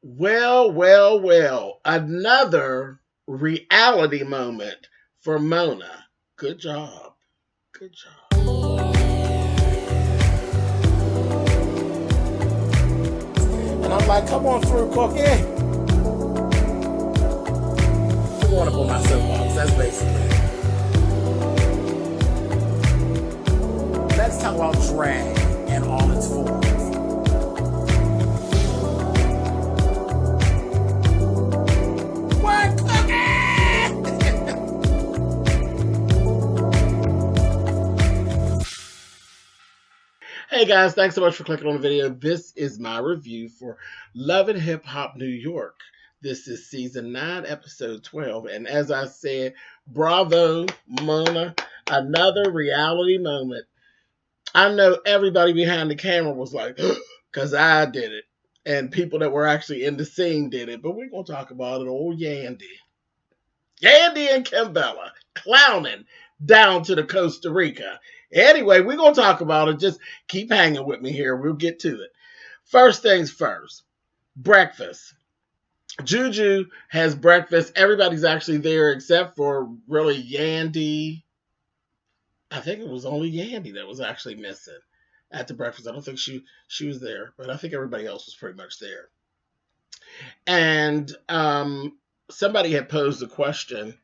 Well, well, well. Another reality moment for Mona. Good job. Good job. And I'm like, come on through, Cookie. I want to put my soapbox. That's basically it. Let's talk about drag and all its forms. What, Hey guys, thanks so much for clicking on the video. This is my review for Love and Hip Hop New York. This is season 9, episode 12. And as I said, bravo, Mona. Another reality moment. I know everybody behind the camera was like, because I did it. And people that were actually in the scene did it. But we're going to talk about it. Old Yandy. Yandy and Kim Bella clowning down to the Costa Rica. Anyway, we're going to talk about it. Just keep hanging with me here. We'll get to it. First things first. Breakfast. Juju has breakfast. Everybody's actually there except for really Yandy. I think it was only Yandy that was actually missing at the breakfast. I don't think she was there, but I think everybody else was pretty much there. And somebody had posed a question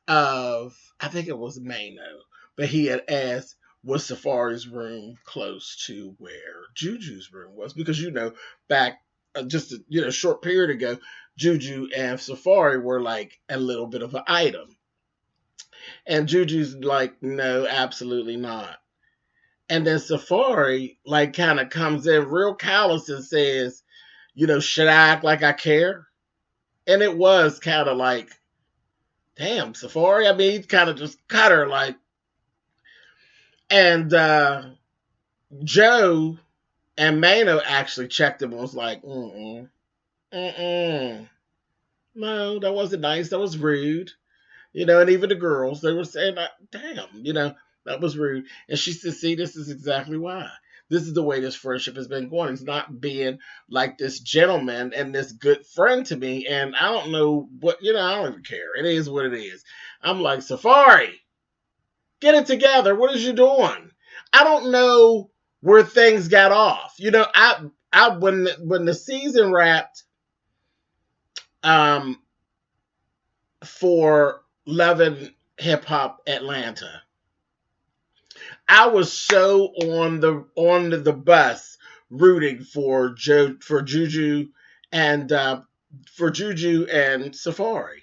of, I think it was Mano, but he had asked, was Safaree's room close to where Juju's room was? Because, back just a short period ago, Juju and Safaree were like a little bit of an item. And Juju's like, no, absolutely not. And then Safaree like kind of comes in real callous and says, should I act like I care? And it was kind of like, damn, Safaree. I mean, he kind of just cut her like. And Joe and Mano actually checked him and was like, no, that wasn't nice. That was rude. And even the girls, they were saying, damn, that was rude. And she said, see, this is exactly why. This is the way this friendship has been going. He's not being like this gentleman and this good friend to me. And I don't know what, I don't even care. It is what it is. I'm like, Safaree, get it together. What is you doing? I don't know where things got off. When the season wrapped for Love and Hip Hop Atlanta, I was so on the bus rooting for Juju and Safaree.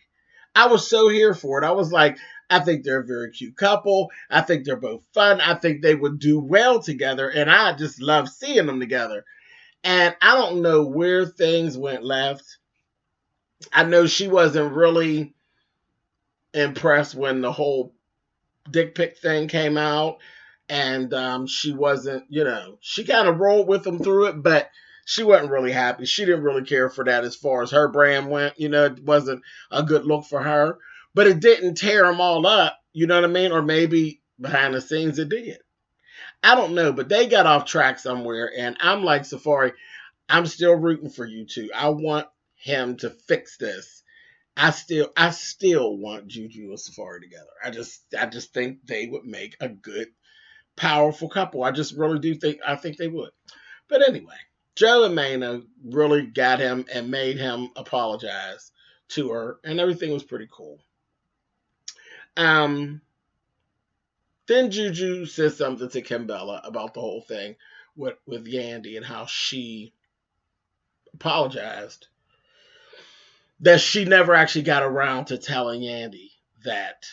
I was so here for it. I was like, I think they're a very cute couple. I think they're both fun. I think they would do well together, and I just love seeing them together. And I don't know where things went left. I know she wasn't really impressed when the whole dick pic thing came out. And she wasn't, she kind of rolled with them through it, but she wasn't really happy. She didn't really care for that as far as her brand went. It wasn't a good look for her. But it didn't tear them all up, you know what I mean? Or maybe behind the scenes it did. I don't know, but they got off track somewhere. And I'm like, Safaree, I'm still rooting for you two. I want him to fix this. I still want Juju and Safaree together. I just think they would make a good, powerful couple. I just really do think they would. But anyway, Joe and Mano really got him and made him apologize to her, and everything was pretty cool. Then Juju said something to Kim Bella about the whole thing with Yandy and how she apologized that she never actually got around to telling Yandy that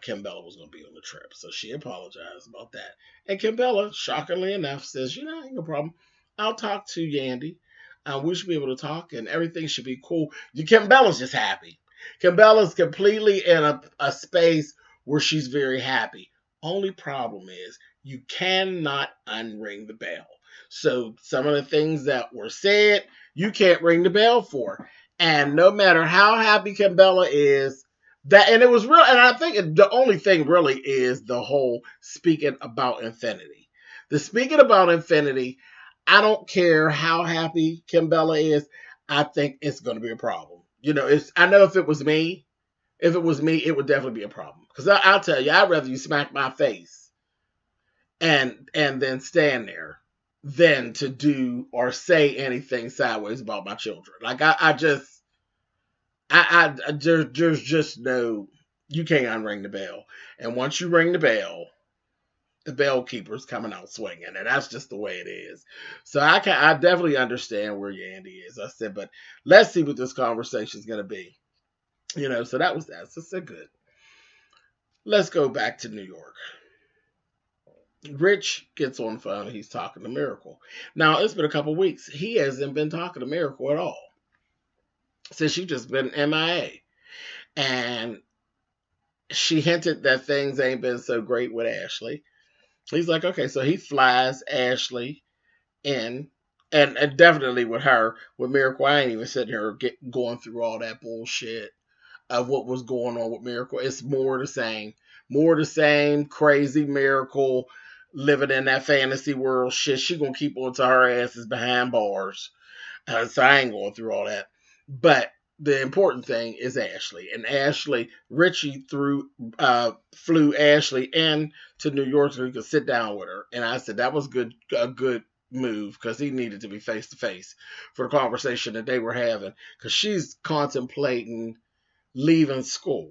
Kim Bella was going to be on the trip. So she apologized about that. And Kim Bella, shockingly enough, says, ain't no problem. I'll talk to Yandy. We should be able to talk and everything should be cool. Kim Bella's just happy. Kim Bella's completely in a space where she's very happy. Only problem is you cannot unring the bell. So some of the things that were said, you can't ring the bell for. And no matter how happy Kim Bella is, and it was real, and I think the only thing really is the whole speaking about infinity. The speaking about infinity, I don't care how happy Kim Bella is. I think it's going to be a problem. I know if it was me, it would definitely be a problem. Because I'll tell you, I'd rather you smack my face and then stand there than to do or say anything sideways about my children. Like there's just no, you can't unring the bell. And once you ring the bell keeper's coming out swinging, and that's just the way it is. So I definitely understand where Yandy is. I said, but let's see what this conversation is going to be. So that was that. So I said, good. Let's go back to New York. Rich gets on the phone and he's talking to Miracle. Now, it's been a couple weeks. He hasn't been talking to Miracle at all since she's just been MIA. And she hinted that things ain't been so great with Ashley. He's like, okay, so he flies Ashley in, and definitely with her, with Miracle. I ain't even sitting here going through all that bullshit of what was going on with Miracle. It's more the same, crazy Miracle living in that fantasy world shit. She gonna keep on to her asses behind bars. So I ain't going through all that. But the important thing is Ashley. And Richie flew Ashley in to New York so he could sit down with her. And I said that was a good move because he needed to be face to face for the conversation that they were having. Because she's contemplating leaving school.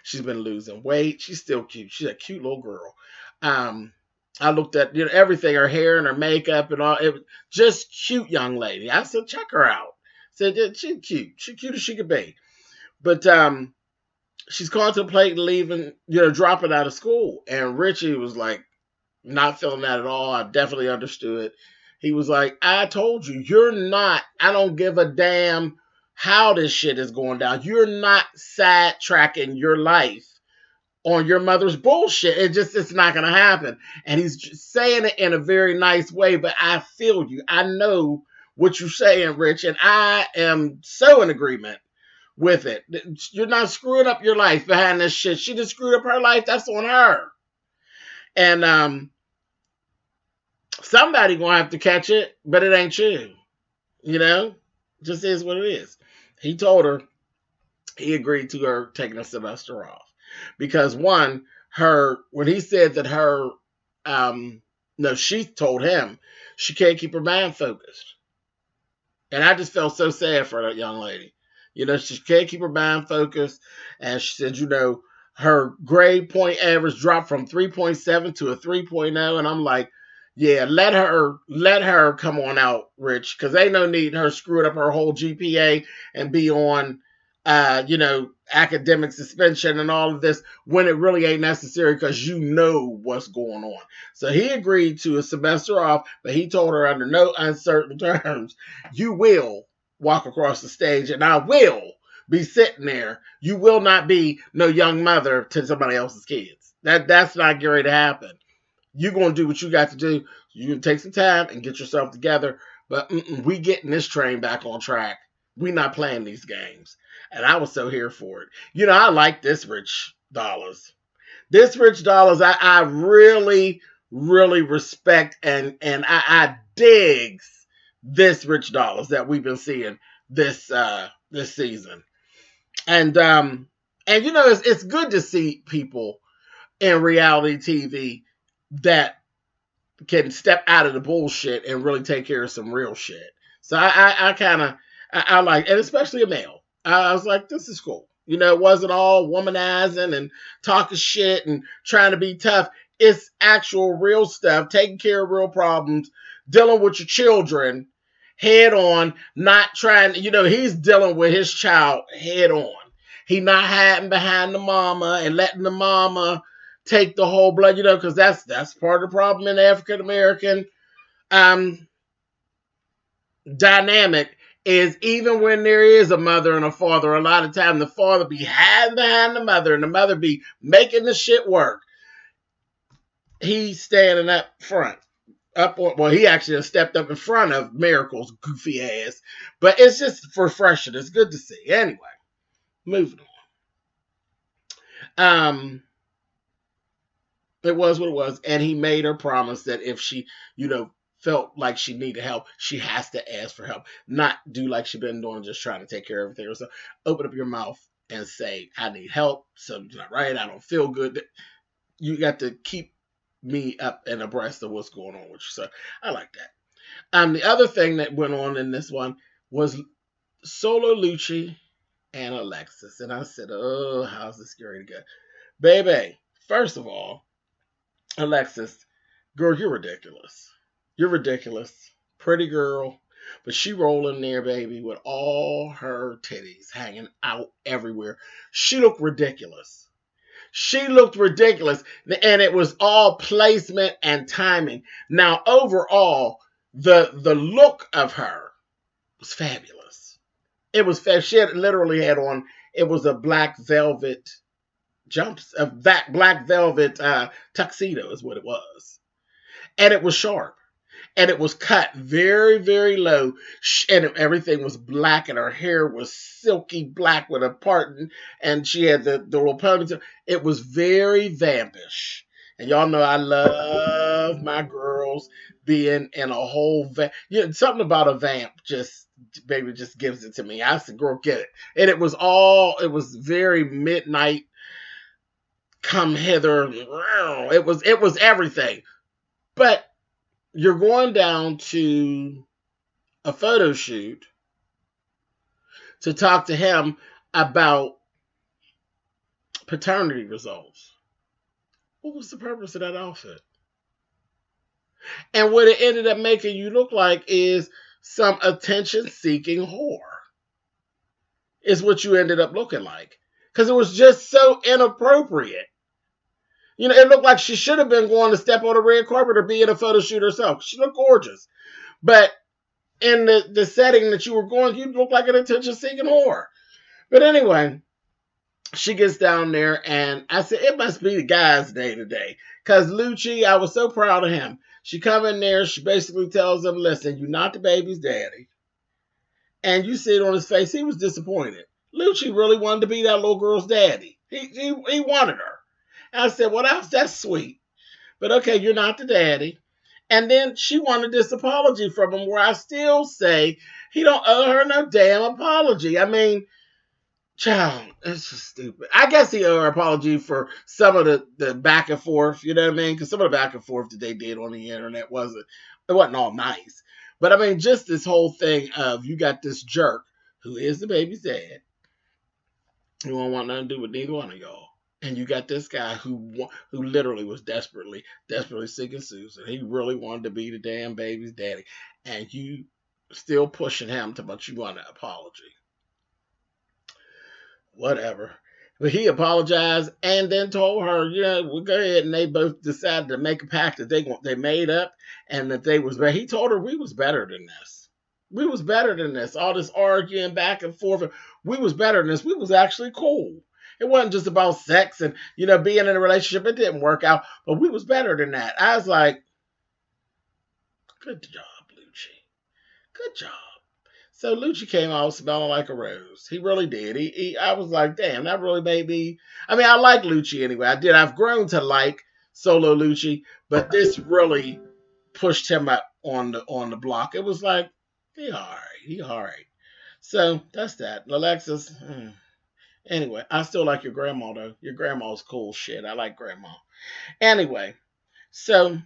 She's been losing weight. She's still cute. She's a cute little girl. I looked at everything, her hair and her makeup and all. It was just cute young lady. I said, check her out. Said, yeah, she's cute. She's cute as she could be. But she's contemplating leaving, dropping out of school. And Richie was like, not feeling that at all. I definitely understood. He was like, I told you, I don't give a damn how this shit is going down. You're not sidetracking your life on your mother's bullshit. It's not going to happen. And he's just saying it in a very nice way, but I feel you. I know what you're saying, Rich, and I am so in agreement with it. You're not screwing up your life behind this shit. She just screwed up her life. That's on her. And somebody gonna have to catch it, but it ain't you. Just is what it is. He told her he agreed to her taking a semester off because when he said that she told him she can't keep her mind focused, and I just felt so sad for that young lady. She can't keep her mind focused, and she said, her grade point average dropped from 3.7 to a 3.0, and I'm like, yeah, let her come on out, Rich, because ain't no need her screwing up her whole GPA and be on, academic suspension and all of this when it really ain't necessary because what's going on. So he agreed to a semester off, but he told her under no uncertain terms, you will walk across the stage and I will be sitting there. You will not be no young mother to somebody else's kids. That's not going to happen. You're going to do what you got to do. You can take some time and get yourself together. But we getting this train back on track. We not playing these games. And I was so here for it. I like this Rich Dollaz. This Rich Dollaz, I really, really respect and I digs this Rich Dollaz that we've been seeing this season. And it's good to see people in reality TV that can step out of the bullshit and really take care of some real shit. So I like, and especially a male. I was like, this is cool. It wasn't all womanizing and talking shit and trying to be tough. It's actual real stuff, taking care of real problems, dealing with your children head on, not trying, he's dealing with his child head on. He not hiding behind the mama and letting the mama take the whole blood, because that's part of the problem in the African American dynamic is even when there is a mother and a father, a lot of time the father be hiding behind the mother and the mother be making the shit work. He's standing up front. He actually has stepped up in front of Miracle's goofy ass. But it's just refreshing. It's good to see. Anyway, moving on. It was what it was. And he made her promise that if she, felt like she needed help, she has to ask for help. Not do like she's been doing, just trying to take care of everything. So open up your mouth and say, I need help. Something's not right. I don't feel good. You got to keep me up and abreast of what's going on with you. So I like that. The other thing that went on in this one was Solo Lucci and Alexis. And I said, oh, how's this going to go? Baby, first of all, Alexis, girl, you're ridiculous. You're ridiculous. Pretty girl. But she rolling there, baby, with all her titties hanging out everywhere. She looked ridiculous. She looked ridiculous. And it was all placement and timing. Now, overall, the look of her was fabulous. It was she literally had on, it was a black velvet that black velvet tuxedo is what it was. And it was sharp. And it was cut very, very low. And everything was black. And her hair was silky black with a parting. And she had the little ponytail. It was very vampish. And y'all know I love my girls being in a whole something about a vamp just, baby, just gives it to me. I said, girl, get it. And it was very midnight. Come hither. It was everything. But you're going down to a photo shoot to talk to him about paternity results. What was the purpose of that outfit? And what it ended up making you look like is some attention-seeking whore. Is what you ended up looking like. Because it was just so inappropriate. You know, it looked like she should have been going to step on a red carpet or be in a photo shoot herself. She looked gorgeous. But in the setting that you were going, you looked like an attention-seeking whore. But anyway, she gets down there, and I said, it must be the guy's day today. Because Lucci, I was so proud of him. She come in there, she basically tells him, listen, you're not the baby's daddy. And you see it on his face, he was disappointed. Lucci really wanted to be that little girl's daddy. He wanted her. I said, well, that's sweet. But okay, you're not the daddy. And then she wanted this apology from him where I still say he don't owe her no damn apology. I mean, child, it's just stupid. I guess he owed her apology for some of the back and forth, you know what I mean? Because some of the back and forth that they did on the internet wasn't all nice. But I mean, just this whole thing of you got this jerk who is the baby's dad who don't want nothing to do with neither one of y'all. And you got this guy who literally was desperately seeking Susan. He really wanted to be the damn baby's daddy. And you still pushing him to, but you want an apology. Whatever. But he apologized and then told her, yeah, we'll go ahead. And they both decided to make a pact that they made up and that they was better. He told her we was better than this. We was better than this. All this arguing back and forth. We was better than this. We was actually cool. It wasn't just about sex and, being in a relationship. It didn't work out, but we was better than that. I was like, good job, Lucci. Good job. So Lucci came out smelling like a rose. He really did. I was like, damn, that really made me. I mean, I like Lucci anyway. I did. I've grown to like Solo Lucci, but this really pushed him up on the block. It was like, he all right. So that's that. Alexis. Anyway, I still like your grandma, though. Your grandma's cool shit. I like grandma. Anyway, so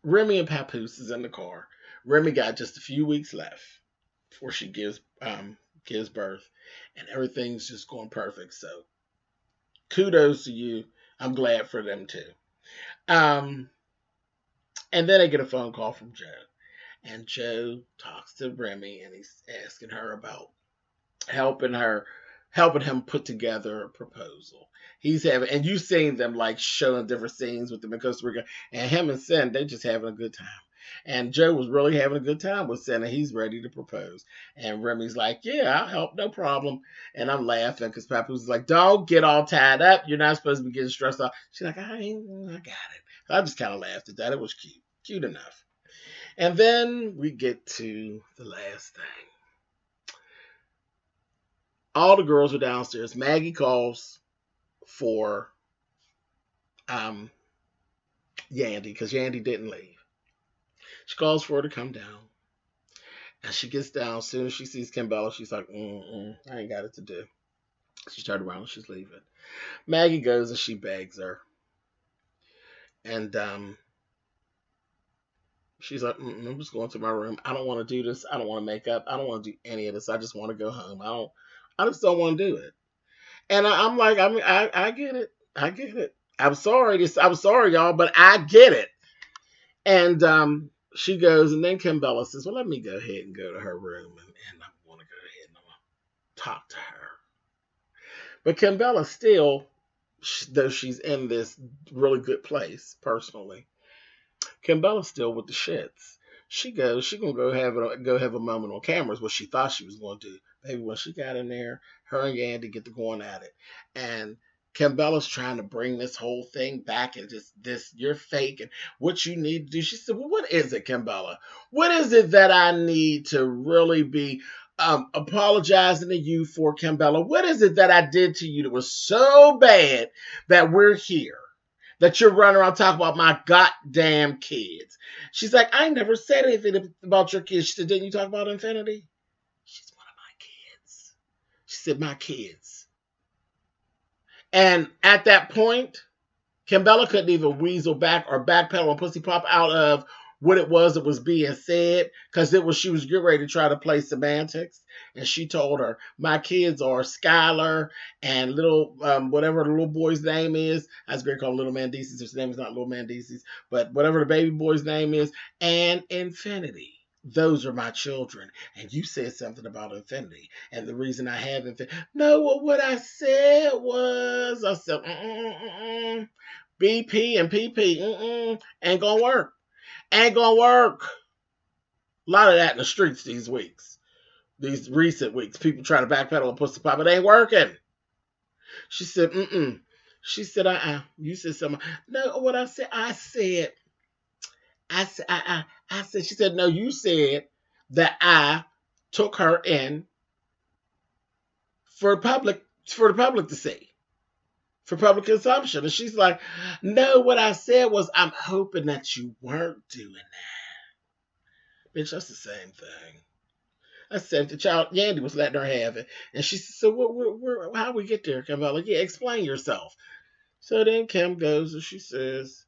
Remy and Papoose is in the car. Remy got just a few weeks left before she gives birth, and everything's just going perfect. So kudos to you. I'm glad for them, too. And then I get a phone call from Joe. And Joe talks to Remy, and he's asking her about helping him put together a proposal. And you've seen them like showing different scenes with them in Costa Rica, and him and Sen, they just having a good time. And Joe was really having a good time with Sen, and he's ready to propose. And Remy's like, yeah, I'll help, no problem. And I'm laughing because Papoose is like, don't get all tied up. You're not supposed to be getting stressed out. She's like, I got it. I just kind of laughed at that. It was cute. Cute enough. And then we get to the last thing. All the girls are downstairs. Maggie calls for Yandy because Yandy didn't leave. She calls for her to come down. And she gets down. As soon as she sees Kim Bella, she's like, I ain't got it to do. She turned around and she's leaving. Maggie goes and she begs her. And she's like, I'm just going to my room. I don't want to do this. I don't want to make up. I don't want to do any of this. I just want to go home. I just don't want to do it. And I'm like, I get it. I get it. I'm sorry, y'all, but I get it. And she goes, and then Kim Bella says, well, let me go ahead and go to her room, and I want to go ahead and talk to her. But Kim Bella still, though she's in this really good place personally, Kim Bella's still with the shits. She gonna go have a moment on camera is what she thought she was going to do. Baby, when she got in there, her and Yandy get to going at it. And Kim Bella's trying to bring this whole thing back and just this, you're fake and what you need to do. She said, well, what is it, Kim Bella? What is it that I need to really be apologizing to you for, Kim Bella? What is it that I did to you that was so bad that we're here? That you're running around talking about my goddamn kids. She's like, I never said anything about your kids. She said, didn't you talk about Infinity? She's one of my kids. She said, my kids. And at that point, Kim Bella couldn't even weasel back or backpedal or pussy pop out of what it was that was being said, because she was getting ready to try to play semantics. And she told her, my kids are Skylar and little, whatever the little boy's name is. I was going to call him Little Mandesis. His name is not Little Mandesis, but whatever the baby boy's name is, and Infinity. Those are my children. And you said something about Infinity. And the reason I have Infinity. No, what I said was, I said, BP and PP, ain't going to work. Ain't going to work. A lot of that in the streets these weeks. These recent weeks. People trying to backpedal and pussy pop. It ain't working. She said, She said, You said something. No, what I said, I said, she said, no, you said that I took her in for the public to see. For public consumption. And she's like, no, what I said was, I'm hoping that you weren't doing that. Bitch, that's the same thing. I said the child, Yandy was letting her have it. And she said, so how we get there, Kim Bella? Yeah, explain yourself. So then Kim goes and she says,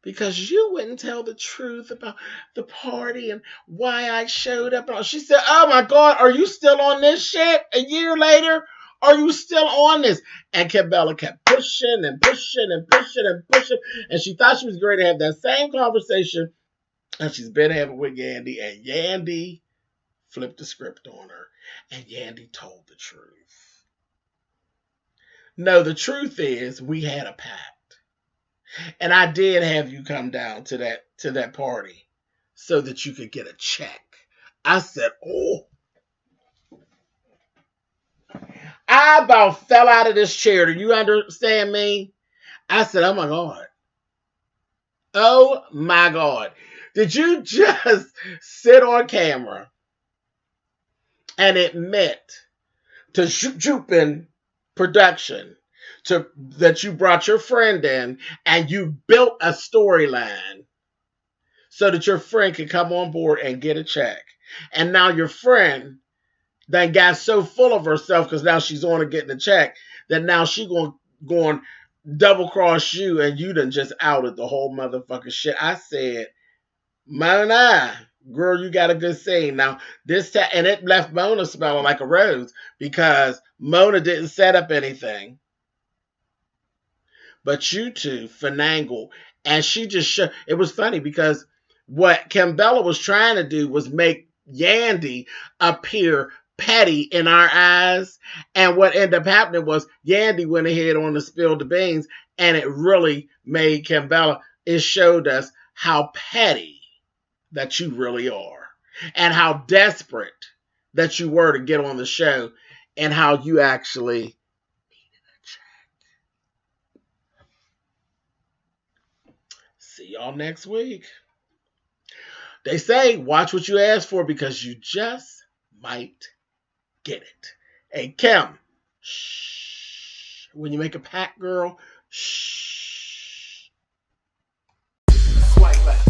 because you wouldn't tell the truth about the party and why I showed up. She said, oh my God, are you still on this shit a year later? Are you still on this? And Kim Bella kept pushing and pushing and pushing and pushing. And she thought she was going to have that same conversation and she's been having with Yandy. And Yandy flipped the script on her. And Yandy told the truth. No, the truth is we had a pact. And I did have you come down to that party so that you could get a check. I said, oh. I about fell out of this chair. Do you understand me? I said, oh my God. Oh my God. Did you just sit on camera and admit to Jupin production that you brought your friend in and you built a storyline so that your friend could come on board and get a check? And now your friend that got so full of herself because now she's on to getting a check that now she going double cross you and you done just outed the whole motherfucking shit. I said, Mona, girl, you got a good scene. Now this time, and it left Mona smelling like a rose because Mona didn't set up anything. But you two finagled. And she just showed. It was funny because what Kim Bella was trying to do was make Yandy appear petty in our eyes. And what ended up happening was Yandy went ahead on to spill the beans. And it really made Kim Bella, it showed us how petty that you really are. And how desperate that you were to get on the show. And how you actually see y'all next week. They say, watch what you ask for because you just might get it. Hey, Kim, shh. When you make a pact, girl, shh. Swipe left.